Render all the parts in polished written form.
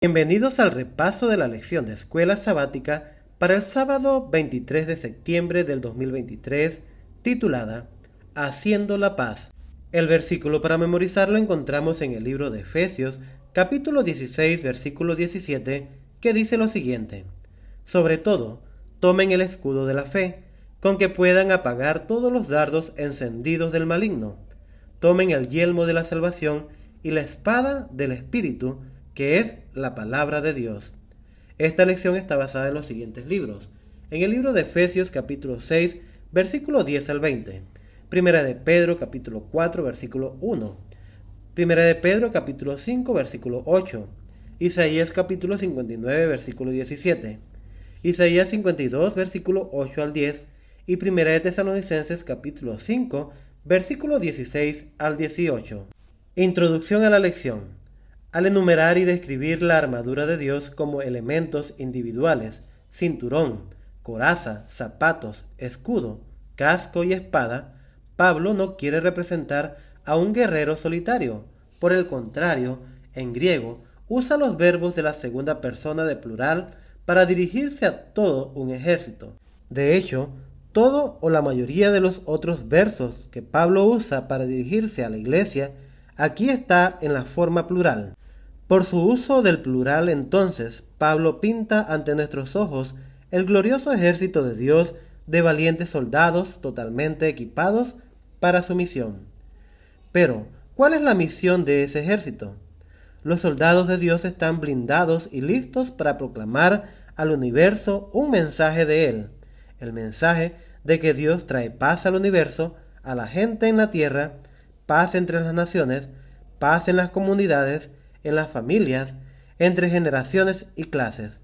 Bienvenidos al repaso de la lección de escuela sabática para el sábado 23 de septiembre del 2023, titulada Haciendo la paz. El versículo para memorizar lo encontramos en el libro de Efesios, capítulo 16, versículo 17, que dice lo siguiente: Sobre todo, tomen el escudo de la fe, con que puedan apagar todos los dardos encendidos del maligno. Tomen el yelmo de la salvación y la espada del Espíritu, que es la palabra de Dios. Esta lección está basada en los siguientes libros. En el libro de Efesios capítulo 6, versículo 10 al 20. Primera de Pedro capítulo 4, versículo 1. Primera de Pedro capítulo 5, versículo 8. Isaías capítulo 59, versículo 17. Isaías 52, versículo 8 al 10. Y Primera de Tesalonicenses capítulo 5, versículo 16 al 18. Introducción a la lección. Al enumerar y describir la armadura de Dios como elementos individuales, cinturón, coraza, zapatos, escudo, casco y espada, Pablo no quiere representar a un guerrero solitario. Por el contrario, en griego, usa los verbos de la segunda persona de plural para dirigirse a todo un ejército. De hecho, todo o la mayoría de los otros versos que Pablo usa para dirigirse a la iglesia aquí está en la forma plural. Por su uso del plural, entonces, Pablo pinta ante nuestros ojos el glorioso ejército de Dios de valientes soldados totalmente equipados para su misión. Pero, ¿cuál es la misión de ese ejército? Los soldados de Dios están blindados y listos para proclamar al universo un mensaje de Él, el mensaje de que Dios trae paz al universo, a la gente en la tierra, paz entre las naciones, paz en las comunidades, en las familias, entre generaciones y clases.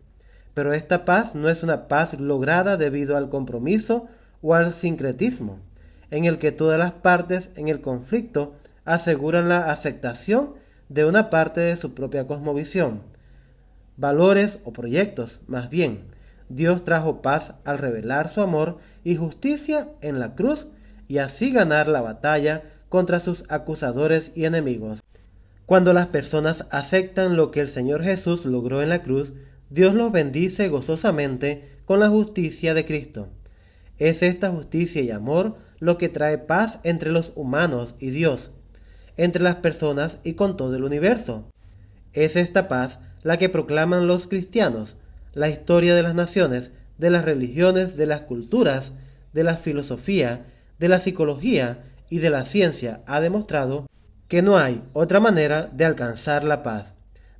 Pero esta paz no es una paz lograda debido al compromiso o al sincretismo, en el que todas las partes en el conflicto aseguran la aceptación de una parte de su propia cosmovisión, valores o proyectos. Más bien, Dios trajo paz al revelar su amor y justicia en la cruz y así ganar la batalla contra sus acusadores y enemigos. Cuando las personas aceptan lo que el Señor Jesús logró en la cruz, Dios los bendice gozosamente con la justicia de Cristo. Es esta justicia y amor lo que trae paz entre los humanos y Dios, entre las personas y con todo el universo. Es esta paz la que proclaman los cristianos. La historia de las naciones, de las religiones, de las culturas, de la filosofía, de la psicología y de la ciencia ha demostrado que no hay otra manera de alcanzar la paz,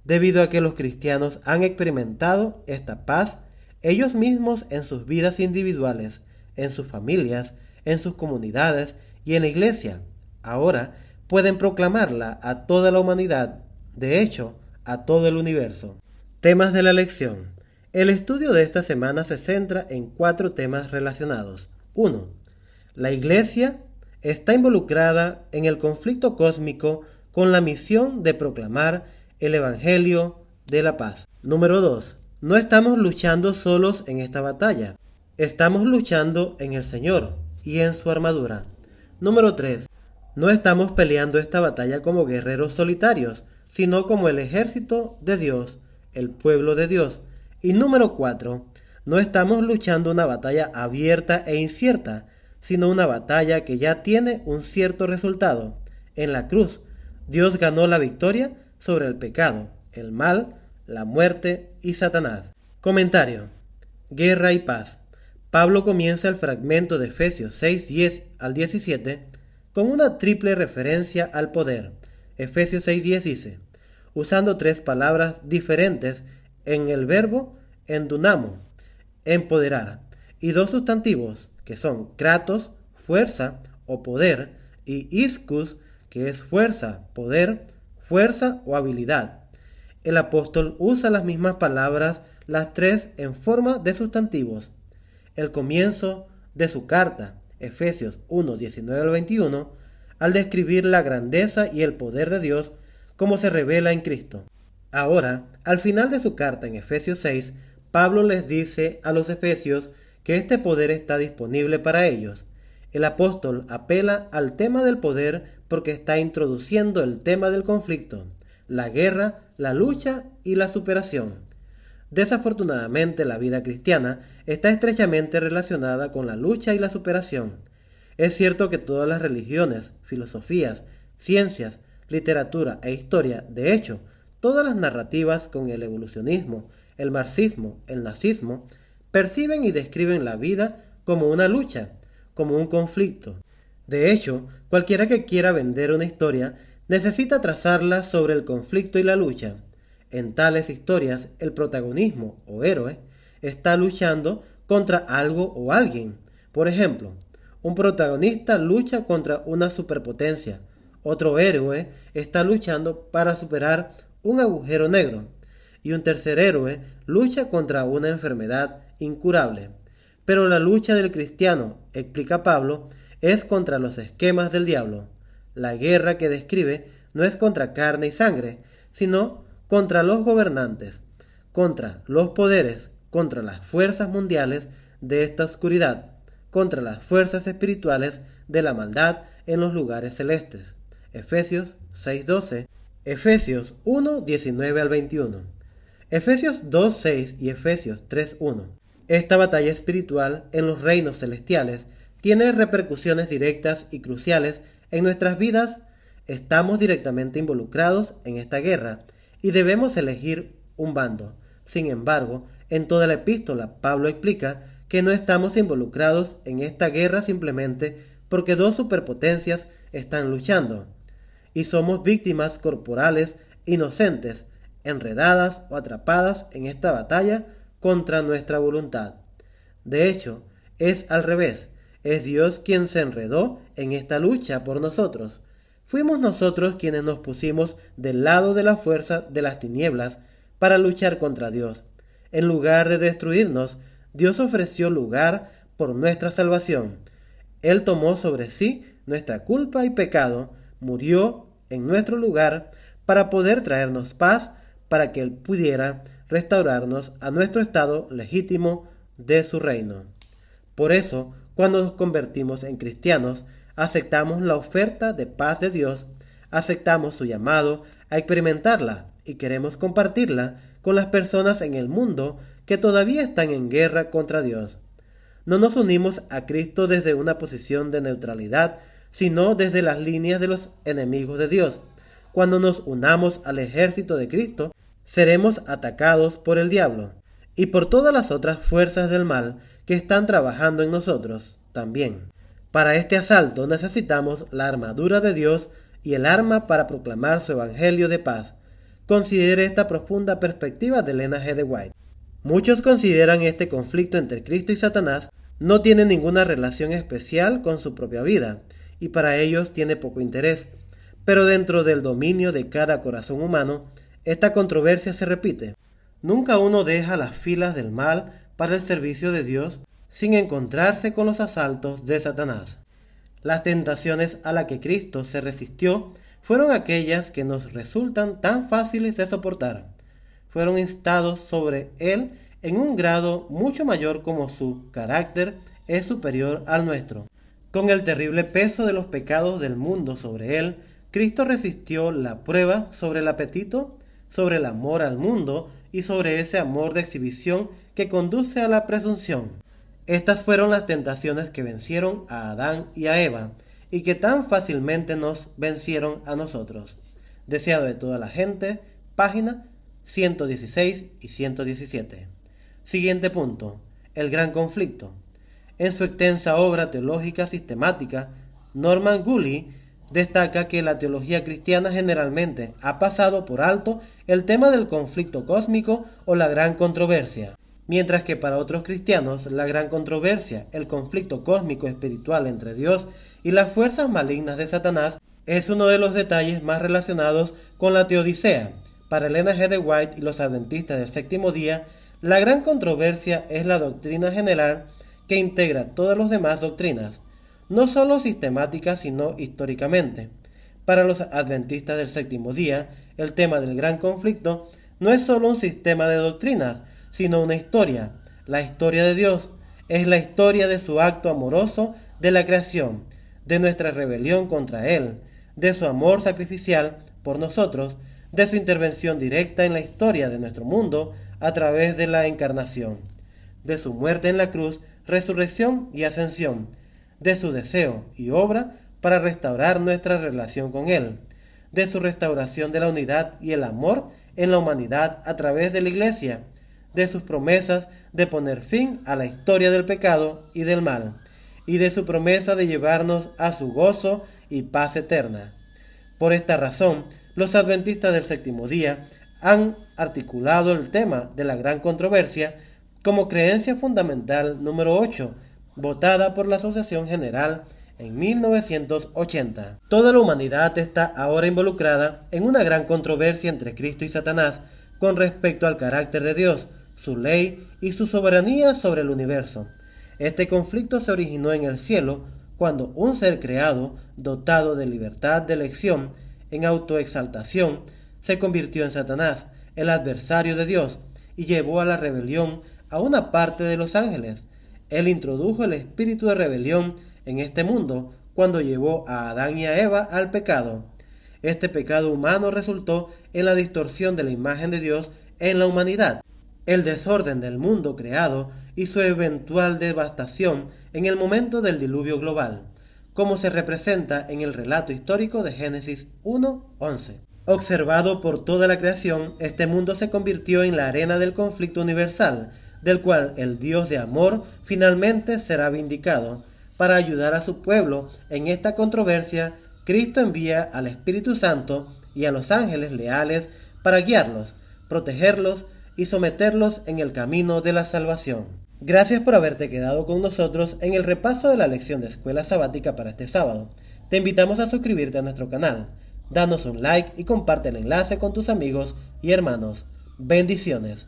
debido a que los cristianos han experimentado esta paz ellos mismos en sus vidas individuales, en sus familias, en sus comunidades y en la iglesia. Ahora pueden proclamarla a toda la humanidad, de hecho, a todo el universo. Temas de la lección. El estudio de esta semana se centra en 4 temas relacionados. 1. La iglesia está involucrada en el conflicto cósmico con la misión de proclamar el Evangelio de la paz. Número 2. No estamos luchando solos en esta batalla. Estamos luchando en el Señor y en su armadura. Número 3. No estamos peleando esta batalla como guerreros solitarios, sino como el ejército de Dios, el pueblo de Dios. Y número 4. No estamos luchando una batalla abierta e incierta, sino una batalla que ya tiene un cierto resultado. En la cruz, Dios ganó la victoria sobre el pecado, el mal, la muerte y Satanás. Comentario. Guerra y paz. Pablo comienza el fragmento de Efesios 6, 10 al 17 con una triple referencia al poder. Efesios 6, 10 dice, usando 3 palabras diferentes en el verbo endunamo, empoderar, y 2 sustantivos, que son kratos, fuerza o poder, y ischus, que es fuerza, poder, fuerza o habilidad. El apóstol usa las mismas palabras, las 3 en forma de sustantivos. El comienzo de su carta, Efesios 1, 19 al 21, al describir la grandeza y el poder de Dios como se revela en Cristo. Ahora, al final de su carta en Efesios 6, Pablo les dice a los efesios que este poder está disponible para ellos. El apóstol apela al tema del poder porque está introduciendo el tema del conflicto, la guerra la lucha y la superación. Desafortunadamente, la vida cristiana está estrechamente relacionada con la lucha y la superación. Es cierto que todas las religiones, filosofías, ciencias, literatura e historia, de hecho, todas las narrativas con el evolucionismo, el marxismo, el nazismo, perciben y describen la vida como una lucha, como un conflicto. De hecho, cualquiera que quiera vender una historia necesita trazarla sobre el conflicto y la lucha. En tales historias, el protagonismo o héroe está luchando contra algo o alguien. Por ejemplo, un protagonista lucha contra una superpotencia. Otro héroe está luchando para superar un agujero negro. Y un tercer héroe lucha contra una enfermedad incurable. Pero la lucha del cristiano, explica Pablo, es contra los esquemas del diablo. La guerra que describe no es contra carne y sangre, sino contra los gobernantes, contra los poderes, contra las fuerzas mundiales de esta oscuridad, contra las fuerzas espirituales de la maldad en los lugares celestes. Efesios 6:12, Efesios 1:19 al 21, Efesios 2:6 y Efesios 3:1. Esta batalla espiritual en los reinos celestiales tiene repercusiones directas y cruciales en nuestras vidas. Estamos directamente involucrados en esta guerra y debemos elegir un bando. Sin embargo, en toda la epístola, Pablo explica que no estamos involucrados en esta guerra simplemente porque dos superpotencias están luchando, y somos víctimas corporales inocentes, enredadas o atrapadas en esta batalla contra nuestra voluntad. De hecho, es al revés, es Dios quien se enredó en esta lucha por nosotros. Fuimos nosotros quienes nos pusimos del lado de la fuerza de las tinieblas para luchar contra Dios. En lugar de destruirnos, Dios ofreció lugar por nuestra salvación. Él tomó sobre sí nuestra culpa y pecado, murió en nuestro lugar para poder traernos paz, para que Él pudiera restaurarnos a nuestro estado legítimo de su reino. Por eso, cuando nos convertimos en cristianos, aceptamos la oferta de paz de Dios, aceptamos su llamado a experimentarla y queremos compartirla con las personas en el mundo que todavía están en guerra contra Dios. No nos unimos a Cristo desde una posición de neutralidad, sino desde las líneas de los enemigos de Dios. Cuando nos unamos al ejército de Cristo, seremos atacados por el diablo y por todas las otras fuerzas del mal que están trabajando en nosotros también. Para este asalto necesitamos la armadura de Dios y el arma para proclamar su evangelio de paz. Considere esta profunda perspectiva de Elena G. de White. Muchos consideran este conflicto entre Cristo y Satanás no tiene ninguna relación especial con su propia vida, y para ellos tiene poco interés. Pero dentro del dominio de cada corazón humano, esta controversia se repite. Nunca uno deja las filas del mal para el servicio de Dios sin encontrarse con los asaltos de Satanás. Las tentaciones a las que Cristo se resistió fueron aquellas que nos resultan tan fáciles de soportar. Fueron instados sobre Él en un grado mucho mayor como su carácter es superior al nuestro. Con el terrible peso de los pecados del mundo sobre Él, Cristo resistió la prueba sobre el apetito, sobre el amor al mundo y sobre ese amor de exhibición que conduce a la presunción. Estas fueron las tentaciones que vencieron a Adán y a Eva, y que tan fácilmente nos vencieron a nosotros. Deseado de toda la gente, página 116 y 117. Siguiente punto, el gran conflicto. En su extensa obra teológica sistemática, Norman Gulley destaca que la teología cristiana generalmente ha pasado por alto el tema del conflicto cósmico o la gran controversia, mientras que para otros cristianos la gran controversia, el conflicto cósmico espiritual entre Dios y las fuerzas malignas de Satanás, es uno de los detalles más relacionados con la teodicea. Para Elena G. de White y los adventistas del séptimo día, la gran controversia es la doctrina general que integra todas las demás doctrinas, no solo sistemáticas sino históricamente. Para los adventistas del séptimo día, el tema del gran conflicto no es solo un sistema de doctrinas, sino una historia. La historia de Dios es la historia de su acto amoroso de la creación, de nuestra rebelión contra Él, de su amor sacrificial por nosotros, de su intervención directa en la historia de nuestro mundo a través de la encarnación, de su muerte en la cruz, resurrección y ascensión, de su deseo y obra para restaurar nuestra relación con Él, de su restauración de la unidad y el amor en la humanidad a través de la Iglesia, de sus promesas de poner fin a la historia del pecado y del mal, y de su promesa de llevarnos a su gozo y paz eterna. Por esta razón, los adventistas del séptimo día han articulado el tema de la gran controversia como creencia fundamental número 8, votada por la Asociación General en 1980. Toda la humanidad está ahora involucrada en una gran controversia entre Cristo y Satanás con respecto al carácter de Dios, su ley y su soberanía sobre el universo. Este conflicto se originó en el cielo cuando un ser creado, dotado de libertad de elección, en autoexaltación, se convirtió en Satanás, el adversario de Dios, y llevó a la rebelión a una parte de los ángeles. Él introdujo el espíritu de rebelión en este mundo cuando llevó a Adán y a Eva al pecado. Este pecado humano resultó en la distorsión de la imagen de Dios en la humanidad, el desorden del mundo creado y su eventual devastación en el momento del diluvio global, como se representa en el relato histórico de Génesis 1:11. Observado por toda la creación, este mundo se convirtió en la arena del conflicto universal, del cual el Dios de amor finalmente será vindicado. Para ayudar a su pueblo en esta controversia, Cristo envía al Espíritu Santo y a los ángeles leales para guiarlos, protegerlos y someterlos en el camino de la salvación. Gracias por haberte quedado con nosotros en el repaso de la lección de escuela sabática para este sábado. Te invitamos a suscribirte a nuestro canal. Danos un like y comparte el enlace con tus amigos y hermanos. Bendiciones.